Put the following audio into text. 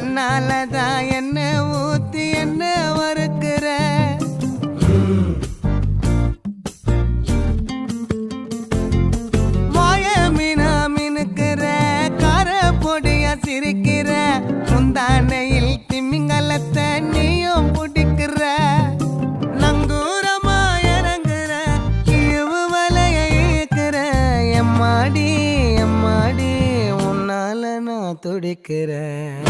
கண்ணாலதான் என்ன ஊத்தி என்ன வறுக்கிற வாய மீனா மினுக்கிற கார பொடிய சிரிக்கிற முந்தானையில் திமிங்கலத்தை நீயும் பிடிக்கிற நங்கூரமா இறங்குற இவு வலைய இழுக்கிற எம்மாடி எம்மாடி உன்னால நான் துடிக்கிறேன்